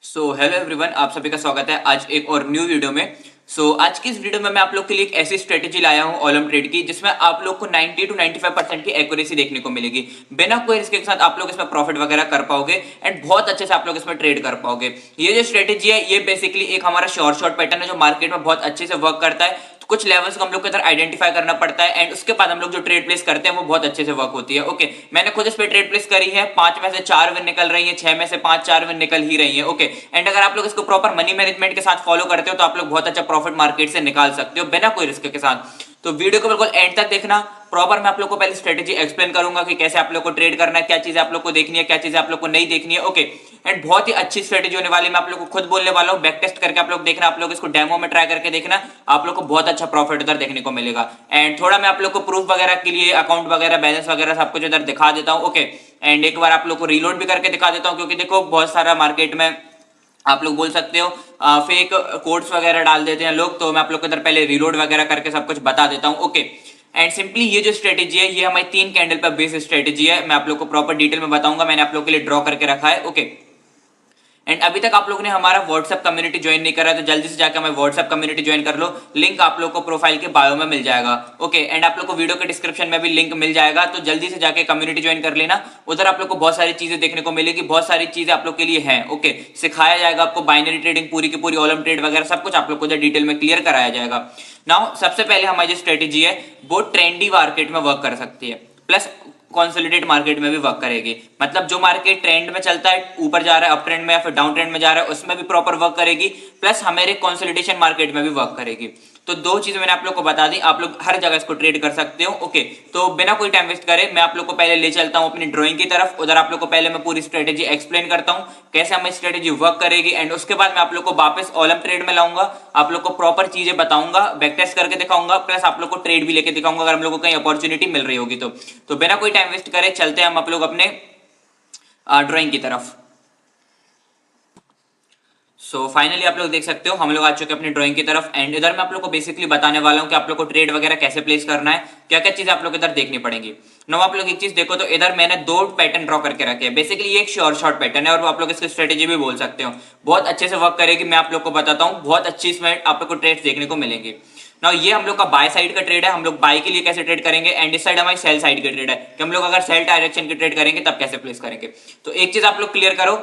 Hello everyone, आप सभी का स्वागत है आज एक और न्यू वीडियो में। आज की इस वीडियो में मैं आप लोग के लिए एक ऐसी स्ट्रेटेजी लाया हूं ऑलम ट्रेड की, जिसमें आप लोग को 90 to 95% की एक्यूरेसी देखने को मिलेगी। बिना कोई रिस्क के साथ आप लोग इसमें प्रॉफिट वगैरह कर पाओगे एंड बहुत अच्छे से आप लोग इसमें ट्रेड कर पाओगे। ये जो स्ट्रेटेजी है ये बेसिकली एक हमारा शॉर्ट पैटर्न है जो मार्केट में बहुत अच्छे से वर्क करता है। कुछ लेवल्स को हम लोग को इधर आइडेंटिफाई करना पड़ता है एंड उसके बाद हम लोग जो ट्रेड प्लेस करते हैं वो बहुत अच्छे से वर्क होती है। ओके, मैंने खुद इस पे ट्रेड प्लेस करी है, 5 में से 4 विन निकल रही है, 6 में से 5 4 विन निकल ही रही है। ओके, एंड अगर आप लोग इसको प्रॉपर मनी मैनेजमेंट के साथ फॉलो करते हो तो आप लोग बहुत अच्छा प्रॉफिट मार्केट से निकाल सकते हो बिना कोई रिस्क के साथ। तो वीडियो को बिल्कुल एंड तक देखना। प्रॉपर मैं आप लोग को पहले स्ट्रेटेजी एक्सप्लेन करूंगा कि कैसे आप लोग को ट्रेड करना है, क्या चीजें आप लोग को देखनी है, क्या चीजें आप लोग को नहीं देखनी है। ओके, एंड बहुत ही अच्छी स्ट्रेटेजी होने वाली, मैं आप लोग को खुद बोलने वाला हूं। बैक टेस्ट करके आप लोग देखना, आप लोग इसको डेमो में ट्राई करके देखना, आप लोग को बहुत अच्छा प्रॉफिट इधर देखने को मिलेगा। एंड थोड़ा मैं आप लोग को प्रूफ वगैरह के लिए अकाउंट वगैरह बैलेंस वगैरह सब कुछ इधर दिखा देता हूं। ओके, एंड एक बार आप लोग को रीलोड भी करके दिखा देता हूं, क्योंकि देखो बहुत सारा मार्केट में आप लोग बोल सकते हो फेक कोड्स वगैरह डाल देते हैं लोग, तो मैं आप लोग को इधर पहले रीलोड वगैरह करके सब कुछ बता देता हूं। ओके, एंड सिंपली ये जो स्ट्रेटेजी है ये हमारी 3 कैंडल पर बेस स्ट्रेटेजी है। मैं आप लोग को प्रॉपर डिटेल में बताऊंगा, मैंने आप लोग के लिए ड्रॉ करके रखा है। ओके, एंड अभी तक आप लोगों ने हमारा व्हाट्सएप कम्युनिटी ज्वाइन नहीं करा है तो जल्दी से जाकर हमारे व्हाट्सएप कम्युनिटी ज्वाइन कर लो। लिंक आप लोग को प्रोफाइल के बायो में मिल जाएगा। ओके, एंड आप लोग को वीडियो के डिस्क्रिप्शन में भी लिंक मिल जाएगा, तो जल्दी से जाके कम्युनिटी ज्वाइन कर लेना। उधर आप लोग को बहुत सारी चीजें देखने को मिलेगी, बहुत सारी चीजें आप लोग के लिए हैं। ओके, सिखाया जाएगा आपको बाइनरी ट्रेडिंग पूरी की पूरी, ऑलम ट्रेड वगैरह सब कुछ आप लोग को उधर डिटेल में क्लियर कराया जाएगा। नाउ सबसे पहले हमारी जो स्ट्रेटेजी है वो ट्रेंडी मार्केट में वर्क कर सकती है, प्लस कॉन्सोलिडेट मार्केट में भी वर्क करेगी। मतलब जो मार्केट ट्रेंड में चलता है, ऊपर जा रहा है अप ट्रेंड में या फिर डाउन ट्रेंड में जा रहा है, उसमें भी प्रॉपर वर्क करेगी, प्लस हमारे कॉन्सोलिडेशन मार्केट में भी वर्क करेगी। तो 2 चीजें मैंने आप लोग को बता दी, आप लोग हर जगह इसको ट्रेड कर सकते हो। ओके, तो बिना कोई टाइम वेस्ट करे मैं आप लोग को पहले ले चलता हूं अपनी ड्राइंग की तरफ। उधर आप लोग को पहले मैं पूरी स्ट्रेटेजी एक्सप्लेन करता हूं कैसे हमारी स्ट्रेटेजी वर्क करेगी, एंड उसके बाद मैं आप लोग को वापस ऑलम ट्रेड में लाऊंगा, आप लोग को प्रॉपर चीजें बताऊंगा, बैक टेस्ट करके दिखाऊंगा, प्लस आप लोग को ट्रेड भी लेके दिखाऊंगा अगर हम लोग को कहीं अपॉर्चुनिटी मिल रही होगी तो बिना कोई टाइम वेस्ट करे चलते हैं हम आप लोग अपने ड्राइंग की तरफ। फाइनली आप लोग देख सकते हो हम लोग आ चुके हैं अपनी ड्राइंग की तरफ, एंड इधर मैं आप लोग को बेसिकली बताने वाला हूं कि आप लोग को ट्रेड वगैरह कैसे प्लेस करना है, क्या क्या चीजें आप लोग इधर देखनी पड़ेंगी। नो, आप लोग एक चीज देखो तो इधर मैंने 2 पैटर्न ड्रॉ करके रखे हैं। बेसिकली ये एक शॉर्ट पैटर्न है और आप लोग इसकी स्ट्रेटेजी भी बोल सकते हो, बहुत अच्छे से वर्क करेगी। मैं आप लोग को बताता हूँ, बहुत अच्छी इसमें आप लोग को ट्रेड्स देखने को मिलेंगे। ना ये हम लोग का बाय साइड का ट्रेड है, हम लोग बाय के लिए कैसे ट्रेड करेंगे, एंड इस साइड हमारी सेल साइड की ट्रेड है कि हम लोग अगर सेल डायरेक्शन की ट्रेड करेंगे तब कैसे प्लेस करेंगे। तो एक चीज आप लोग क्लियर करो,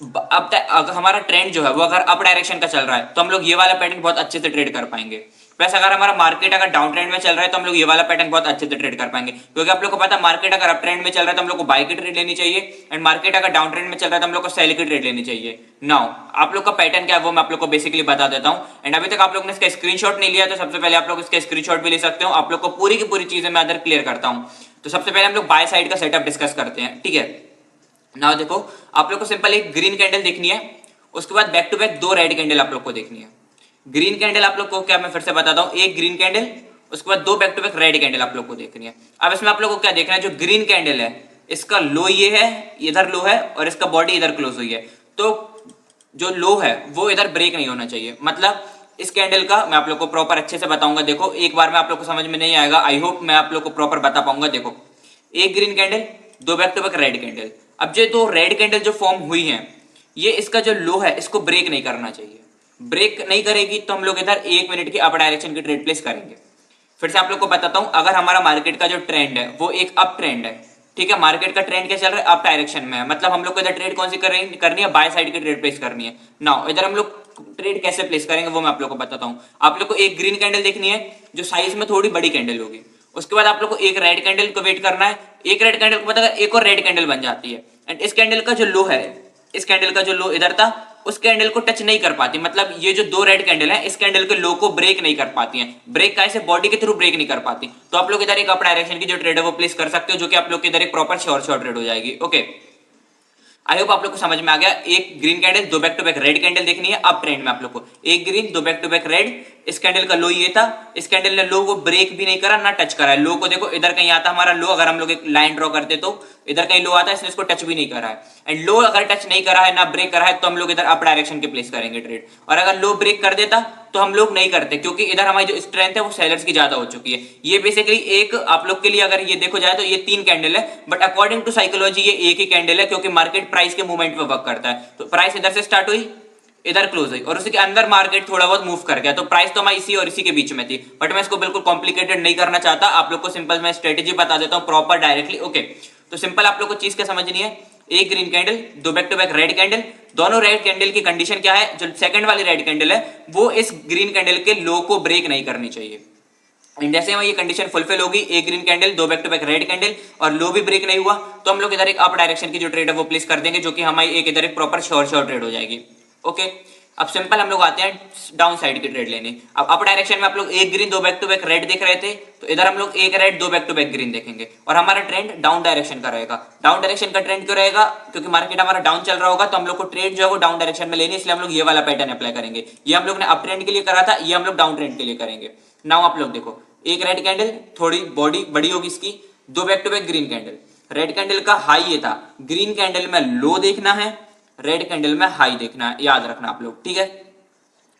अब तक अगर हमारा ट्रेंड जो है वो अगर अप डायरेक्शन का चल रहा है तो हम लोग ये वाला पैटर्न बहुत अच्छे से ट्रेड कर पाएंगे। प्लस अगर हमारा मार्केट अगर डाउन ट्रेंड में चल रहा है तो हम लोग ये वाला पैटर्न बहुत अच्छे से ट्रेड कर पाएंगे, क्योंकि आप लोग को पता है मार्केट अगर अप ट्रेंड में चल रहा है तो हम लोग को बाय की ट्रेड लेनी चाहिए, एंड मार्केट अगर डाउन ट्रेंड में चल रहा है तो हम लोग को सेल की ट्रेड लेनी चाहिए। नाउ आप लोग का पैटर्न क्या है वो मैं आप लोग को बेसिकली बता देता हूं, एंड अभी तक आप लोग ने इसका स्क्रीनशॉट नहीं लिया तो सबसे पहले आप लोग इसका स्क्रीनशॉट भी ले सकते हो। आप लोग को पूरी की पूरी चीजें मैं अंदर क्लियर करता हूं। तो सबसे पहले हम लोग बाय साइड का सेटअप डिस्कस करते हैं, ठीक है। नाउ देखो, आप लोग को सिंपल एक ग्रीन कैंडल देखनी है, उसके बाद back to back 2 red candle आप लोग को देखनी है। ग्रीन कैंडल आप लोग को क्या, मैं फिर से बताता हूं, एक ग्रीन कैंडल, उसके बाद 2 back to back red candle आप लोग को देखनी है। अब इसमें आप लोग को क्या देखना है, जो ग्रीन कैंडल है इसका लो ये है, इधर लो है, और इसका बॉडी इधर क्लोज हुई है, तो जो लो है वो इधर ब्रेक नहीं होना चाहिए। मतलब इस कैंडल का मैं आप लोग को प्रॉपर अच्छे से बताऊंगा। देखो एक बार में आप लोग को समझ में नहीं आएगा, आई होप मैं आप लोग को प्रॉपर बता पाऊंगा। देखो, एक green candle, 2 back to back red candle. अब जो 2 रेड कैंडल जो फॉर्म हुई है, ये इसका जो लो है इसको ब्रेक नहीं करना चाहिए। ब्रेक नहीं करेगी तो हम लोग इधर 1 मिनट की अप डायरेक्शन की ट्रेड प्लेस करेंगे। फिर से आप लोग को बताता हूं, अगर हमारा मार्केट का जो ट्रेंड है वो एक अप ट्रेंड है, ठीक है, मार्केट का ट्रेंड क्या चल रहा है, अप डायरेक्शन में है, मतलब हम लोग को इधर ट्रेड कौन सी करनी है, बाय साइड की ट्रेड प्लेस करनी है। नाउ इधर हम लोग ट्रेड कैसे प्लेस करेंगे वो मैं आप लोग को बताता हूं। आप लोग को एक ग्रीन कैंडल देखनी है जो साइज में थोड़ी बड़ी कैंडल होगी, उसके बाद आप लोग को एक रेड कैंडल को वेट करना है। एक रेड कैंडल को पता है एक और रेड कैंडल बन जाती है, एंड इस कैंडल का जो लो है, इस कैंडल का जो लो इधर था उस कैंडल को टच नहीं कर पाती। मतलब ये जो 2 रेड कैंडल है इस कैंडल के लो को ब्रेक नहीं कर पाती हैं, ब्रेक का ऐसे बॉडी के थ्रू ब्रेक नहीं कर पाती। तो आप लोग इधर एक अप डायरेक्शन की जो ट्रेड है वो प्लेस कर सकते हो, जो कि आप लोग के इधर एक प्रॉपर शॉर्ट ट्रेड हो जाएगी। ओके, आई होप आप लोग को समझ में आ गया। एक green candle, 2 back to back red candle देखनी है अप ट्रेंड में आप लोग को, एक green 2 back to back red. इस कैंडल का लो ये था, इस कैंडल ने लो को ब्रेक भी नहीं करा ना टच करा है। लो को देखो इधर कहीं आता हमारा लो, अगर हम लोग एक लाइन ड्रॉ करते तो इधर कहीं लो आता है, इसने इसको टच भी नहीं करा है, एंड लो अगर टच नहीं करा है ना ब्रेक करा है तो हम लोग इधर अप डायरेक्शन के प्लेस करेंगे ट्रेड। और अगर लो ब्रेक कर देता तो हम लोग नहीं करते, क्योंकि इधर हमारी जो स्ट्रेंथ है वो सेलर्स की ज्यादा हो चुकी है। ये बेसिकली एक आप लोग के लिए अगर ये देखो जाए तो ये 3 कैंडल है, बट अकॉर्डिंग टू साइकोलॉजी ये एक ही कैंडल है, क्योंकि मार्केट प्राइस के मूवमेंट पे वर्क करता है। तो प्राइस इधर से स्टार्ट हुई, इधर क्लोज हुई और उसी के अंदर मार्केट थोड़ा बहुत मूव कर गया, तो प्राइस तो हमारी इसी और इसी के बीच में थी। बट मैं इसको बिल्कुल कॉम्प्लिकेटेड नहीं करना चाहता, आप लोग को सिंपल मैं स्ट्रेटेजी बता देता हूं प्रॉपर डायरेक्टली। ओके, तो सिंपल आप लोग को चीज क्या समझनी है, एक ग्रीन कैंडल, दो back to back red candle, दोनों रेड कैंडल की कंडीशन क्या है, जो सेकंड वाली रेड कैंडल है वो इस ग्रीन कैंडल के लो को ब्रेक नहीं करनी चाहिए। जैसे में ये कंडीशन फुलफिल होगी, एक ग्रीन कैंडल, दो back to back red candle और लो भी ब्रेक नहीं हुआ, तो हम लोग इधर एक अप डायरेक्शन की जो ट्रेड है वो प्लेस कर देंगे, जो कि हमारी एक इधर एक प्रॉपर शॉर्ट ट्रेड हो जाएगी। ओके, अब सिंपल हम लोग आते हैं डाउन साइड की ट्रेड लेने। अब अप डायरेक्शन में आप लोग एक ग्रीन दो बैक टू बैक रेड देख रहे थे, तो इधर हम लोग एक रेड दो बैक टू बैक ग्रीन देखेंगे और हमारा ट्रेंड डाउन डायरेक्शन का रहेगा। डाउन डायरेक्शन का ट्रेंड क्यों रहेगा, क्योंकि मार्केट हमारा डाउन चल रहा होगा, तो हम लोग को ट्रेड जो है वो डाउन डायरेक्शन में लेनी, इसलिए हम लोग ये वाला पैटर्न अप्लाई करेंगे। ये हम लोग ने अप ट्रेंड के लिए करा था, ये हम लोग डाउन ट्रेंड के लिए करेंगे। नाउ आप लोग देखो, एक रेड कैंडल थोड़ी बॉडी बड़ी होगी इसकी, दो back to back green candle, red candle का हाई ये था, ग्रीन कैंडल में लो देखना है, रेड कैंडल में हाई देखना है, याद रखना आप लोग, ठीक है।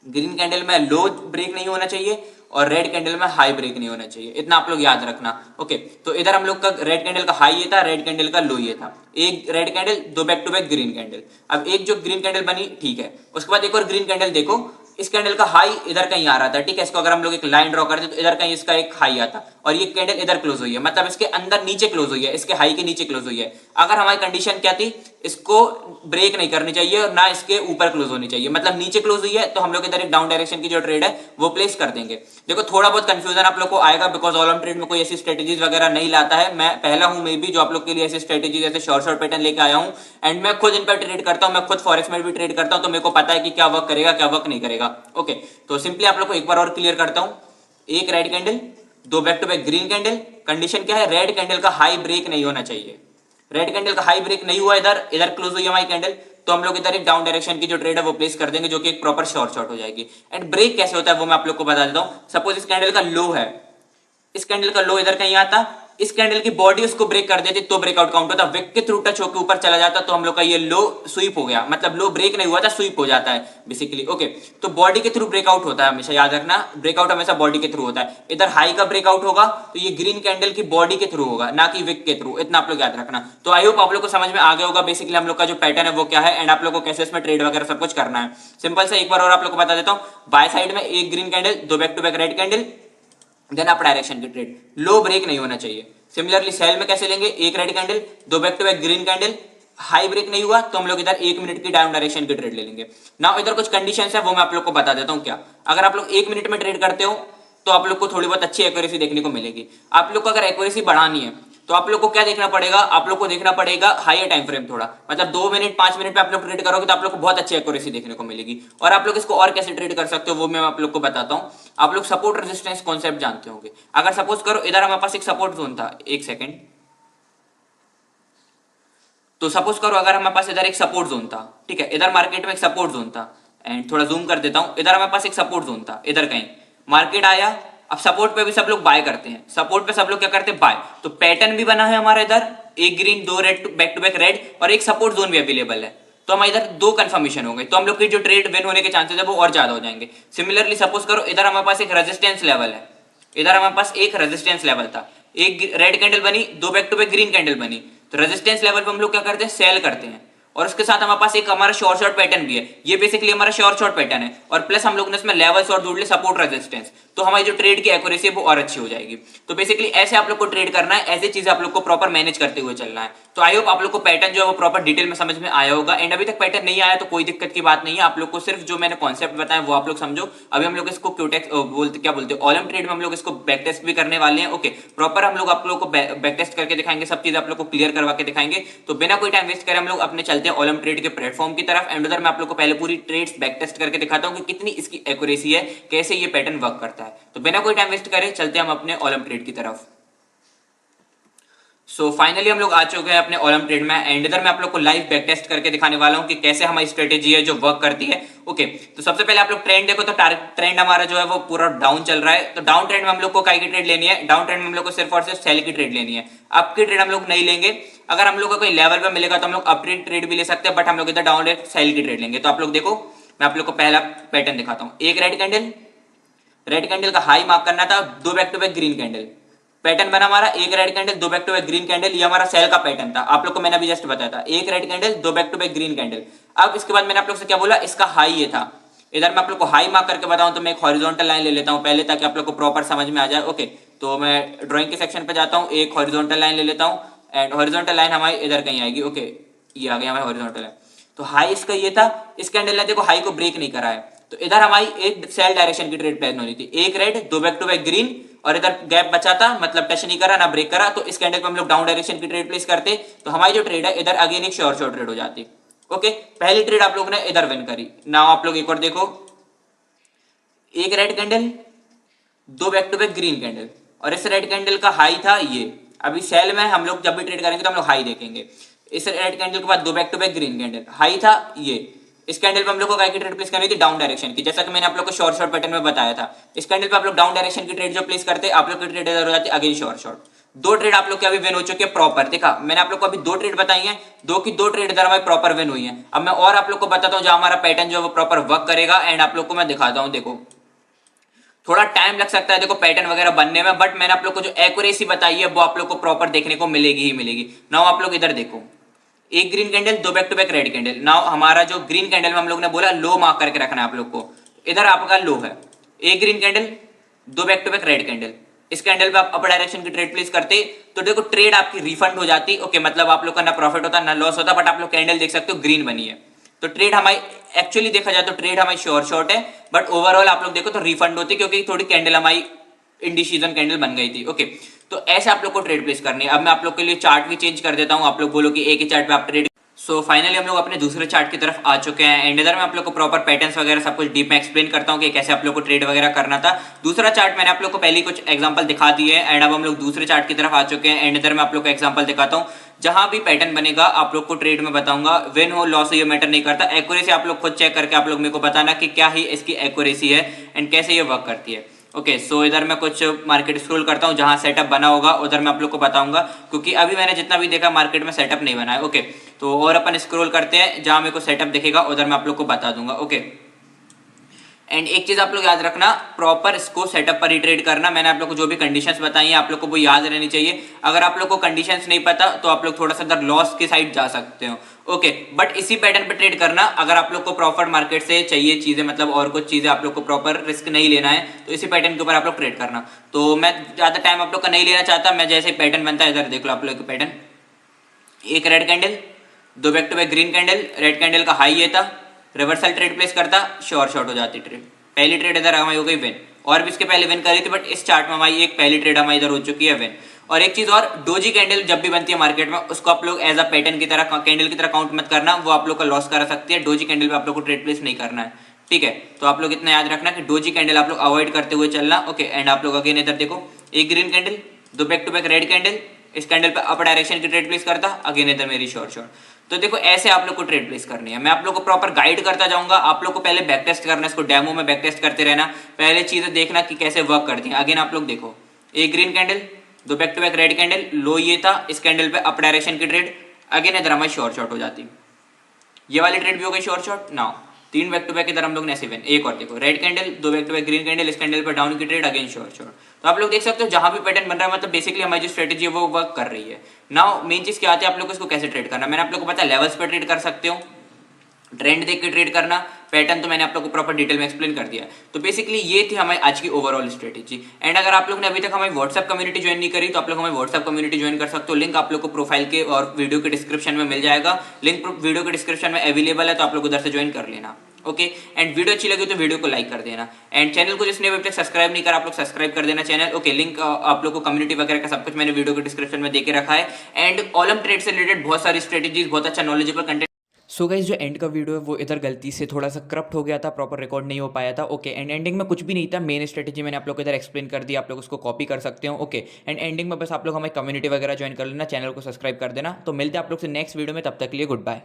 ग्रीन कैंडल में लो ब्रेक नहीं होना चाहिए और रेड कैंडल में हाई ब्रेक नहीं होना चाहिए, इतना आप लोग याद रखना। ओके, तो इधर हम लोग का रेड कैंडल का हाई ये था, रेड कैंडल का लो ये था, एक रेड कैंडल दो back to back green candle. अब एक जो ग्रीन कैंडल बनी, ठीक है, उसके बाद एक और ग्रीन कैंडल देखो, इस कैंडल का हाई इधर कहीं आ रहा था, ठीक है, इसको अगर हम लोग एक लाइन ड्रॉ करते तो इधर कहीं इसका एक हाई आता और ये कैंडल इधर क्लोज हुई है, मतलब इसके अंदर नीचे क्लोज हुई है, इसके हाई के नीचे क्लोज हुई है। अगर हमारी कंडीशन क्या थी, इसको ब्रेक नहीं करनी चाहिए और ना इसके ऊपर क्लोज होनी चाहिए, मतलब नीचे क्लोज हुई है तो हम लोग इधर एक डाउन डायरेक्शन की जो ट्रेड है वो प्लेस कर देंगे। देखो थोड़ा बहुत कंफ्यूजन आप लोग को आएगा, बिकॉज ऑल ट्रेड में कोई ऐसी स्ट्रेटेजीज वगैरह नहीं लाता है, मैं पहला हूं मे भी जो आप लोग के लिए ऐसी स्ट्रेटेजीज ऐसे शॉर्ट पैटर्न लेके आया हूं, एंड मैं खुद इन पर ट्रेड करता हूं, मैं खुद फॉरेक्स में भी ट्रेड करता हूं, तो मेरे को पता है कि क्या वर्क करेगा क्या वर्क नहीं करेगा। ओके, तो सिंपली आप लोग को एक बार और क्लियर करता हूं, एक रेड कैंडल दो back to back green candle, condition क्या है, रेड कैंडल का हाई ब्रेक नहीं होना चाहिए, रेड कैंडल का हाई ब्रेक नहीं हुआ, इधर इधर क्लोज हुई हमारी कैंडल, तो हम लोग इधर एक डाउन डायरेक्शन की जो ट्रेड है वो प्लेस कर देंगे, जो कि एक प्रॉपर शॉर्ट हो जाएगी। एंड ब्रेक कैसे होता है वो मैं आप लोग को बता देता हूं। सपोज इस कैंडल का लो है, इस कैंडल का लो इधर कहीं आता, इस कैंडल की बॉडी उसको ब्रेक कर देती तो ब्रेकआउट काउंट होता, विक के थ्रू टच होकर ऊपर चला जाता तो हम लोग का ये लो स्वीप हो गया, मतलब लो ब्रेक नहीं हुआ था, स्वीप हो जाता है बेसिकली। ओके, तो बॉडी के थ्रू ब्रेकआउट होता है, हमेशा याद रखना, ब्रेकआउट हमेशा बॉडी के थ्रू होता है। इधर हाई का ब्रेकआउट होगा तो ये ग्रीन कैंडल की बॉडी के थ्रू होगा, ना कि विक के थ्रू, इतना आप लोग याद रखना। तो आई होप आप लोग को समझ में आ गया होगा बेसिकली हम लोग का जो पैटर्न है वो क्या है, एंड आप लोग को कैसे इसमें ट्रेड वगैरह सब कुछ करना है। सिंपल से एक बार और आप लोग को बता देता हूं, बाय साइड में एक ग्रीन कैंडल दो back to back red candle, then up direction की ट्रेड, लो ब्रेक नहीं होना चाहिए। सिमिलरली सेल में कैसे लेंगे, एक रेड कैंडल दो back to back green candle, high break नहीं हुआ तो हम लोग इधर एक मिनट की डाउन डायरेक्शन की ट्रेड ले लेंगे। नाउ इधर कुछ कंडीशंस है वो मैं आप लोग को बता देता हूं। क्या अगर आप लोग एक मिनट में ट्रेड करते हो तो आप लोग को थोड़ी बहुत अच्छी एक्यूरेसी देखने को मिलेगी। आप लोग को अगर एक्यूरेसी बढ़ानी है तो आप लोग को क्या देखना पड़ेगा, आप लोग को देखना पड़ेगा हायर टाइम फ्रेम थोड़ा, मतलब 2 मिनट 5 मिनट पे आप लोग ट्रेड करोगे तो आप लोग को बहुत अच्छी एक्यूरेसी देखने को मिलेगी। और आप लोग इसको और कैसे ट्रेड कर सकते हो वो मैं आप लोग को बताता हूं। आप लोग सपोर्ट रेजिस्टेंस कॉन्सेप्ट जानते होंगे। अगर सपोज करो इधर हमारे पास एक सपोर्ट जोन था, एक सेकेंड, तो सपोज करो अगर हमारे पास इधर एक सपोर्ट जोन था, ठीक है, इधर मार्केट में एक सपोर्ट जोन था, एंड थोड़ा जूम कर देता हूं, इधर हमारे पास एक सपोर्ट जोन था, इधर कहीं मार्केट आया, अब सपोर्ट पे भी सब लोग बाय करते हैं, सपोर्ट पे सब लोग क्या करते हैं, बाय, तो पैटर्न भी बना है हमारा इधर, एक ग्रीन दो red back to back red और एक सपोर्ट जोन भी अवेलेबल है, तो हमारे इधर दो कंफर्मेशन हो गए, तो हम लोग की जो ट्रेड विन होने के चांसेस है वो और ज्यादा हो जाएंगे। सिमिलरली सपोज करो इधर हमारे पास एक रेजिस्टेंस लेवल है, इधर हमारे पास एक रेजिस्टेंस लेवल था, एक रेड कैंडल बनी, दो back to back green candle बनी, तो रेजिस्टेंस लेवल पे हम लोग क्या करते हैं, सेल करते हैं, और उसके साथ हमारे पास एक हमारा शॉर्ट पैटर्न भी है, ये बेसिकली हमारा शॉर्ट पैटर्न है, और प्लस हम लोग ने इसमें लेवल्स और जोड़ लिए सपोर्ट रेजिस्टेंस, तो हमारी जो ट्रेड की एक्यूरेसी है वो और अच्छी हो जाएगी। तो बेसिकली ऐसे आप लोग को ट्रेड करना है, ऐसी चीजें आप लोग को प्रॉपर मैनेज करते हुए चलना है। तो आई होप आप लोग को पैटर्न जो है वो प्रॉपर डिटेल में समझ में आया होगा, एंड अभी तक पैटर्न नहीं आया तो कोई दिक्कत की बात नहीं है, आप लोग को सिर्फ जो मैंने कॉन्सेप्ट बताया वो आप लोग समझो। अभी हम लोग इसको क्यूटेक्स क्या बोलते हैं, ऑलम ट्रेड में हम लोग इसको बैक टेस्ट भी करने वाले हैं। ओके, प्रॉपर हम लोग आप लोग को बैक टेस्ट करके दिखाएंगे, सब चीज आप लोग को क्लियर करवा के दिखाएंगे। तो बिना कोई टाइम वेस्ट करे हम लोग अपने चलते हैं ऑलम ट्रेड के प्लेटफॉर्म की तरफ, एंड उधर मैं आप लोग को पहले पूरी ट्रेड्स बैक टेस्ट करके दिखाता हूं कि कितनी इसकी एक्यूरेसी है, कैसे ये पैटर्न वर्क करता है। तो बिना कोई टाइम वेस्ट करे चलते हैं हम अपने ऑलम ट्रेड की तरफ। सो फाइनली हम लोग आ चुके हैं अपने ऑलम ट्रेड में, एंड इधर मैं आप लोग को लाइव बैक टेस्ट करके दिखाने वाला हूं कि कैसे हमारी स्ट्रेटेजी है जो वर्क करती है। ओके, तो सबसे पहले आप लोग ट्रेंड देखो, तो ट्रेंड हमारा जो है वो पूरा डाउन चल रहा है, तो डाउन ट्रेंड में हम लोग को काय की ट्रेड लेनी है, डाउन ट्रेंड में हम लोग को सिर्फ और सिर्फ सेल की ट्रेड लेनी है, अप की ट्रेड हम लोग नहीं लेंगे। अगर हम लोग को कोई लेवल पे मिलेगा तो हम लोग अप ट्रेड भी ले सकते हैं, बट हम लोग इधर डाउन सेल की ट्रेड लेंगे। तो आप लोग देखो मैं आप लोग को पहला पैटर्न दिखाता हूँ। एक रेड कैंडल का हाई मार्क करना था, दो back to back green candle, pattern बना हमारा एक रेड कैंडल दो back to back green candle, ये हमारा सेल का पैटर्न था। आप लोग को मैंने अभी जस्ट बताया था एक रेड कैंडल दो back to back green candle. अब इसके बाद मैंने आप लोग से क्या बोला, इसका हाई ये था। इधर मैं आप लोग को हाई मार्क करके बताऊं तो मैं एक हॉरिजॉन्टल लाइन ले लेता हूं पहले, ताकि आप लोग को प्रॉपर समझ में आ जाए। ओके, तो मैं ड्राइंग के सेक्शन पे जाता हूं, एक हॉरिजॉन्टल लाइन ले लेता हूं एंड हॉरिजॉन्टल लाइन हमारी इधर कहीं आएगी। ओके, ये आ गया हमारा हॉरिजॉन्टल लाइन। तो हाई इसका ये था, इस कैंडल ने देखो हाई को ब्रेक नहीं करा है, तो इधर हमारी एक सेल डायरेक्शन की ट्रेड प्लान होनी थी, एक रेड दो बैक टू बैक ग्रीन, और इधर गैप बचा था, मतलब टच नहीं करा ना ब्रेक करा, तो इस कैंडल पे हम लोग डाउन डायरेक्शन की ट्रेड प्लेस करते, तो हमारी जो ट्रेड है इधर अगेन एक शॉर्ट ट्रेड हो जाती। ओके, पहली ट्रेड आप लोगों ने इधर विन करी। नाउ आप लोग एक और देखो, एक रेड कैंडल दो back to back green candle, और इस रेड कैंडल का हाई था ये। अभी सेल में हम लोग जब भी ट्रेड करेंगे तो हम लोग हाई देखेंगे। इस रेड कैंडल के बाद दो back to back green candle, high था ये। इस कैंडल पे हम लोग को काय की ट्रेड प्लेस करनी थी, डाउन डायरेक्शन की, जैसा कि मैंने आप लोग को शॉर्ट पैटर्न में बताया था। इस कैंडल पे आप लोग डाउन डायरेक्शन की ट्रेड जो प्लेस करते, आप लोग की ट्रेड इधर हो जाती अगेन शॉर्ट। दो ट्रेड आप लोग के अभी विन हो चुके हैं प्रॉपर। देखा मैंने आप लोग को अभी दो ट्रेड बताई है, दो की दो ट्रेड इधर हमारी प्रॉपर विन हुई है। अब मैं और आप लोग को बताता हूँ जहां हमारा पैटर्न जो है वो प्रॉपर वर्क करेगा, एंड आप लोग को मैं दिखाता हूँ। देखो थोड़ा टाइम लग सकता है देखो पैटर्न वगैरह बनने में, बट मैंने आप लोग को जो एक्यूरेसी बताई है वो आप लोग को प्रॉपर देखने को मिलेगी ही मिलेगी। नाउ आप लोग इधर देखो, एक ग्रीन कैंडल दो back to back red candle. Now हमारा जो ग्रीन कैंडल में हम लोग ने बोला लो मार्क करके रखना है आप लोग को, इधर आपका लो है। एक ग्रीन कैंडल दो back to back red candle, इस कैंडल पे आप अपर डायरेक्शन की ट्रेड प्लेस करते तो देखो ट्रेड आपकी रिफंड हो जाती। ओके, मतलब आप लोग का ना प्रॉफिट होता ना लॉस होता, बट आप लोग कैंडल देख सकते हो ग्रीन बनी है, तो ट्रेड हमारी एक्चुअली देखा जाए तो ट्रेड हमारी शॉर्ट है, बट ओवरऑल आप लोग देखो तो रिफंड होती, क्योंकि थोड़ी कैंडल हमारी इंडिसीजन कैंडल बन गई थी। ओके, तो ऐसे आप लोग को ट्रेड प्लेस करनी है। अब मैं आप लोग के लिए चार्ट भी चेंज कर देता हूं, आप लोग बोलो कि एक ही चार्ट पे आप ट्रेड। सो फाइनली हम लोग अपने दूसरे चार्ट की तरफ आ चुके हैं, एंड इधर मैं आप लोग को प्रॉपर पैटर्न्स वगैरह सब कुछ डीप में एक्सप्लेन करता हूं कि कैसे आप लोग को ट्रेड वगैरह करना था। दूसरा चार्ट मैंने आप लोग को पहले कुछ एग्जांपल दिखा दिए हैं, एंड अब हम लोग दूसरे चार्ट की तरफ आ चुके हैं, एंड इधर मैं आप लोग को एग्जांपल दिखाता हूं। जहां भी पैटर्न बनेगा आप लोग को ट्रेड में बताऊंगा, विन हो लॉस हो ये मैटर नहीं करता, एक्यूरेसी आप लोग खुद चेक करके आप लोग मेरे को बताना कि क्या ही इसकी एक्यूरेसी है एंड कैसे ये वर्क करती है। ओके, सो इधर मैं कुछ मार्केट स्क्रॉल करता हूँ, जहां सेटअप बना होगा उधर मैं आप लोग को बताऊंगा, क्योंकि अभी मैंने जितना भी देखा मार्केट में सेटअप नहीं बना है। ओके, तो और अपन स्क्रॉल करते हैं, जहां मेरे को सेटअप दिखेगा उधर मैं आप लोग को बता दूंगा। ओके, एंड एक चीज आप लोग याद रखना, प्रॉपर इसको सेटअप पर ही ट्रेड करना। मैंने आप लोग को जो भी कंडीशंस बताई हैं आप लोग को वो याद रहनी चाहिए। अगर आप लोग को कंडीशंस नहीं पता तो आप लोग थोड़ा सा इधर लॉस की साइड जा सकते हो। ओके, बट इसी पैटर्न पे ट्रेड करना। अगर आप लोग को प्रॉपर मार्केट से चाहिए चीजें, मतलब और कुछ चीजें आप लोग को प्रॉपर रिस्क नहीं लेना है, तो इसी पैटर्न के ऊपर आप लोग ट्रेड करना। तो मैं ज्यादा टाइम आप लोग का नहीं लेना चाहता, मैं जैसे पैटर्न बनता है इधर देख लो आप लोग पैटर्न। एक रेड कैंडल दो back to back green candle, red candle का हाई ये था, रिवर्सल ट्रेड प्लेस करता, शॉर्ट हो जाती ट्रेड। पहली ट्रेड इधर हमारी हो गई विन, और भी इसके पहले विन करी थी, बट इस चार्ट में हमारी एक पहली ट्रेड हमारी इधर हो चुकी है विन। और एक चीज और, डोजी कैंडल जब भी बनती है मार्केट में उसको आप लोग एज अ पैटर्न की तरह कैंडल की तरह काउंट मत करना, वो आप लोग का लॉस करा सकती है। डोजी कैंडल पे आप लोग को ट्रेड प्लेस नहीं करना है, ठीक है। तो आप लोग इतना याद रखना कि डोजी कैंडल आप लोग अवॉइड करते हुए चलना। ओके, एंड आप लोग अगेन इधर देखो, एक ग्रीन कैंडल दो back to back red candle, इस कैंडल पे अपर डायरेक्शन की ट्रेड प्लेस करता, अगेन इधर मेरी शॉर्ट। तो देखो ऐसे आप लोग को ट्रेड प्लेस करनी है। मैं आप लोग को प्रॉपर गाइड करता जाऊंगा, आप लोग को पहले बैक टेस्ट करना है, इसको डेमो में बैक टेस्ट करते रहना, पहले चीजें देखना कि कैसे वर्क करती है। अगेन आप लोग देखो, एक ग्रीन कैंडल दो back to back red candle, लो ये था, इस कैंडल पे अप डायरेक्शन की ट्रेड, अगेन इधर हमारी शॉर्ट हो जाती, ये वाली ट्रेड भी हो गई शॉर्ट। नाउ तीन बैक टू बैक इधर हम लोग ने ऐसे विन। एक और देखो, रेड कैंडल दो back to back green candle, इस कैंडल पर डाउन की ट्रेड, अगेन शॉर्ट। तो आप लोग देख सकते हो जहां भी पैटर्न बन रहा है, मतलब बेसिकली हमारी जो स्ट्रेटेजी है वो वर्क कर रही है। नाउ मेन चीज क्या आती है, आप लोग को इसको कैसे ट्रेड करना। मैंने आप लोग को पता है लेवल्स पे ट्रेड कर सकते हो, ट्रेंड देख के ट्रेड करना, पैटर्न तो मैंने आप लोग को प्रॉपर डिटेल में एक्सप्लेन कर दिया। तो बेसिकली ये थी हमारी आज की ओवरऑल स्ट्रेटेजी। एंड अगर आप लोग ने अभी तक हमारी व्हाट्सएप कम्युनिटी ज्वाइन नहीं करी तो आप लोग हमारी व्हाट्सएप कम्युनिटी ज्वाइन कर सकते हो। लिंक आप लोग को प्रोफाइल के और वीडियो के डिस्क्रिप्शन में मिल जाएगा, लिंक वीडियो के डिस्क्रिप्शन में अवेलेबल है, तो आप लोग उधर से ज्वाइन कर लेना। ओके, एंड वीडियो अच्छी लगी तो वीडियो को लाइक कर देना, एंड चैनल को जिसने अभी तक सब्सक्राइब नहीं करा आप लोग सब्सक्राइब कर देना चैनल। ओके, लिंक आप लोग को कम्युनिटी वगैरह का सब कुछ मैंने वीडियो के डिस्क्रिप्शन में देके रखा है, एंड ऑलम ट्रेड से रिलेटेड बहुत सारी स्ट्रेटेजीज, बहुत अच्छा नॉलेजेबल कंटेंट। सो गाइस, जो एंड का वीडियो है वो इधर गलती से थोड़ा सा करप्ट हो गया था, प्रॉपर रिकॉर्ड नहीं हो पाया था। ओके, एंड एंडिंग में कुछ भी नहीं था, मेन स्ट्रेटेजी मैंने आप लोग को इधर एक्सप्लेन कर दिया, आप लोग उसको कॉपी कर सकते हो। ओके, एंड एंडिंग में बस आप लोग हमारी कम्युनिटी वगैरह ज्वाइन कर लेना, चैनल को सब्सक्राइब कर देना। तो मिलते हैं आप लोग से नेक्स्ट वीडियो में, तब तक के लिए गुड बाय।